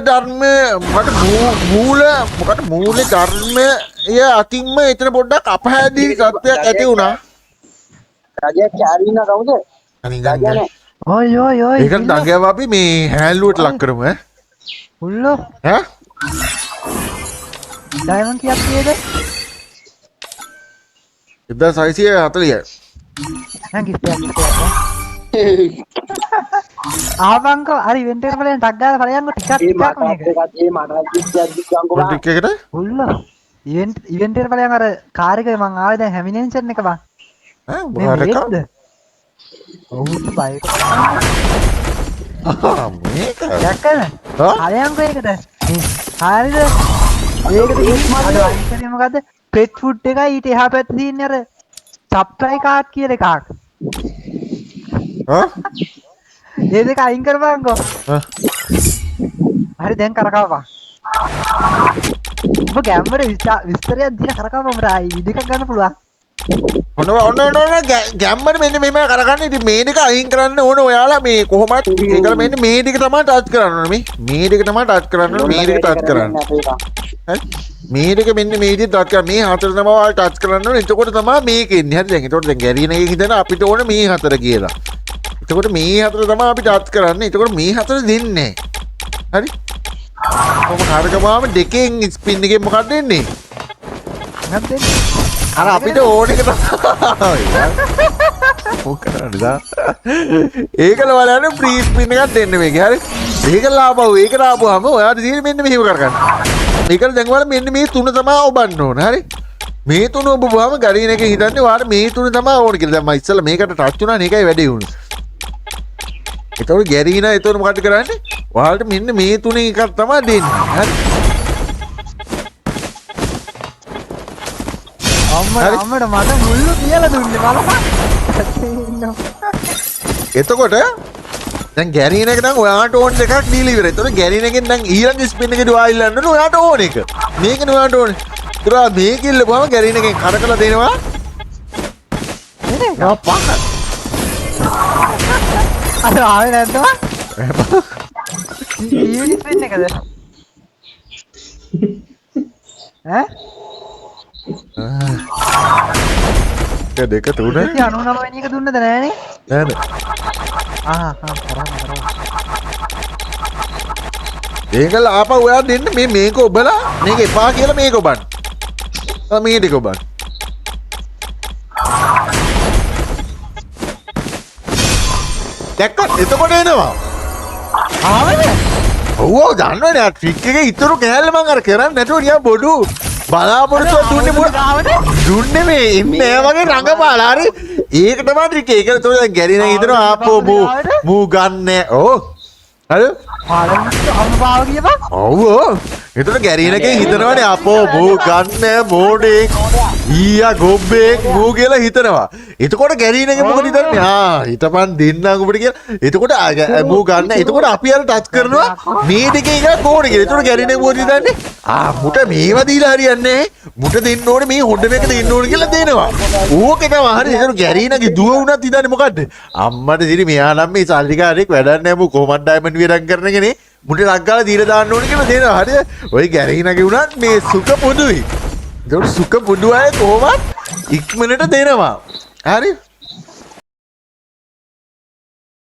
ධර්ම මට මූල මොකද මූල ධර්මය අතින්ම එතන පොඩ්ඩක් අපහැදී සත්‍යයක් ඇති වුණා. රජයක් චාරිනා කවුද? අනිගන්නේ. ඔය ඒක දඟයව අපි මේ හැල්ලුවට ලක් කරමු ඈ. උල්ලෝ ඈ? ඩයමන්ඩ් කීයක් තියෙද? 1640. දැන් කිස්පයක්. ආවංකෝ හරි ඉවෙන්ට් එකට බලන්න ටක් ගාලා බලයන්කෝ ටිකක් මේක. ඒ මට කිච්චක් දික්කංකෝ බං. ටික එකට? උල්ලෝ ඉවෙන්ට් එකට බලයන් අර කාර් එකේ මං ආවේ දැන් හැමිනෙන්ෂන් එක බං. ඈ මොකක්ද? ඔව් බයික්. මේක. දැක්කද? බලයන්කෝ ඒකට. හරිද? ඒකට අද අයිකනේ මොකද්ද? පෙට් ෆුඩ් එකයි ඊට එහා පැත්තේ තියෙන අර සප්ලයි කාඩ් කියන එකක්. ඒ දෙක අයින් කරපන්කෝ. හරි දැන් කරකවපන්. ඔබ ගැම්මර විස්තරයක් දීලා කරකවපන් මට ආයි විදිහක් ගන්න පුළුවන්. ඔන්න ගැම්මර මෙන්න මෙහෙම කරගන්න. ඉතින් මේ දෙක අයින් කරන්න ඕන ඔයාලා මේ කොහොමද ඒකල මෙන්න මේ දෙක තමයි ටච් කරන්න ඕනේ. මේ දෙක තමයි ටච් කරන්න ඕනේ. මේ දෙක ටච් කරන්න. හරි මේ දෙක මෙන්න මේ විදිහට ටච් කරලා මේ හතර තමයි ඔයාලා ටච් කරන්න ඕනේ. එතකොට තමයි මේක එන්නේ. හරි දැන් එතකොට දැන් ගැරියන එකේ හිතන අපිට ඕනේ මේ හතර කියලා. එතකොට මේ හතර තමයි අපි ටච් කරන්නේ. එතකොට මේ හතර දෙන්නේ. හරි. කොහොම හරකමාම දෙකෙන් ස්පින් එකෙන් මොකක්ද එන්නේ? මොකක්ද අර අපිට ඕන එක තමයි. මොකටද? ඒකල බලන්න ෆ්‍රී ස්පින් එකක් දෙන්න මේකේ. හරි. ඒකල ආපහු ඒකට ආපුවාම ඔයාට තියෙන්නේ මෙන්න මෙහෙම කරගන්න. මේකල දැන් ඔයාලා මෙන්න මේ තුන තමයි ඔබන්න ඕන. හරි. මේ තුන ඔබවම ගඩියන එකේ හිතන්නේ ඔයාලා මේ තුන තමයි ඕන කියලා. දැන් මම ඉස්සෙල්ලා මේකට ටච් වුණා නේ ඒකයි වැඩේ වුනේ. එතකොට ගැරීනා එතකොට මොකද කරන්නේ? ඔයාලට මෙන්න මේ තුනේ එකක් තමයි දෙන්නේ. හරි. අම්මට මට මුල්ලු කියලා දුන්නේ බලපන්. එතකොට දැන් ගැරීන එක නම් ඔයාට ඕන එකක් දීලා ඉවරයි. එතකොට ගැරීන එකෙන් දැන් ඊළඟ ස්පින් එකේදී ඔයා ඉල්ලන්න ඕනේ ඔයාට ඕන එක. මේකනේ ඔයාට ඕනේ. ඒතර මේක ඉල්ලපුවම ගැරීන එකෙන් කරකලා දෙනවා. නේද? පහ. අර ආවේ නැද්ද? ඊයේ ස්පින් එකද? ඈ? දෙක තුන 99 වෙනි එක දුන්නද නෑනේ නෑනේ කරන්න ඒකල ආපහු ඔයා දෙන්න මේක ඔබලා මේක එපා කියලා මේක ඔබන්න මේ ටික ඔබන්න දැක්කත් එතකොට එනවා ආවද ඔව් දන්නවනේ ආ ට්‍රික් එකේ ඉතුරු කෑල්ල මං අර කරන්නේ නැතුව නිකන් බොඩු බලාපොරොත්තුව දුන්නේ දුන්නේ මේ ඉන්නේ වගේ රඟපාලා හරි ඒක තමයි ට්‍රික් එක. ඒක තමයි දැන් ගැරින හිතනවා ආපෝ මූ ගන්න ඕ හරි පාලම්ට අම්පාව කියපන් ඔව් එතකොට ගැරිනකේ හිතනවානේ අපෝ මූ ගන්න මෝඩේ ඊයා ගොබ්බෙක් මූ කියලා හිතනවා. එතකොට ගැරිනකේ මොකද හිතන්නේ? හිතපන් දෙන්නම් ඔබට කියලා. එතකොට මූ ගන්න. එතකොට අපි අර ටච් කරනවා මේ දෙකේ එකක් ඕනේ කියලා. එතකොට ගැරිනේ මොකද හිතන්නේ? මුට මේවා දීලා හරියන්නේ මුට දෙන්න ඕනේ මේ හොඩ මේක දෙන්න ඕනේ කියලා දෙනවා. ඕකේ තමයි හරි. එතකොට ගැරිනගේ දුව වුණත් හිතන්නේ මොකද්ද? අම්මට ඉතින් මෙයා නම් මේ සල්ලිකාරයෙක් වැඩක් නැහැ මූ කොහොමද ඩයමන්ඩ් වියරම් කරන කෙනේ. මුට ලක්ගාලා දීලා දාන්න ඕනේ කියලා දෙනවා. හරිද? ඔය ගැරිනගේ වුණත් මේ සුඛ පොදුයි. ඒක සුඛ පොදු අය කොහොමද ඉක්මනට දෙනවා. හරි?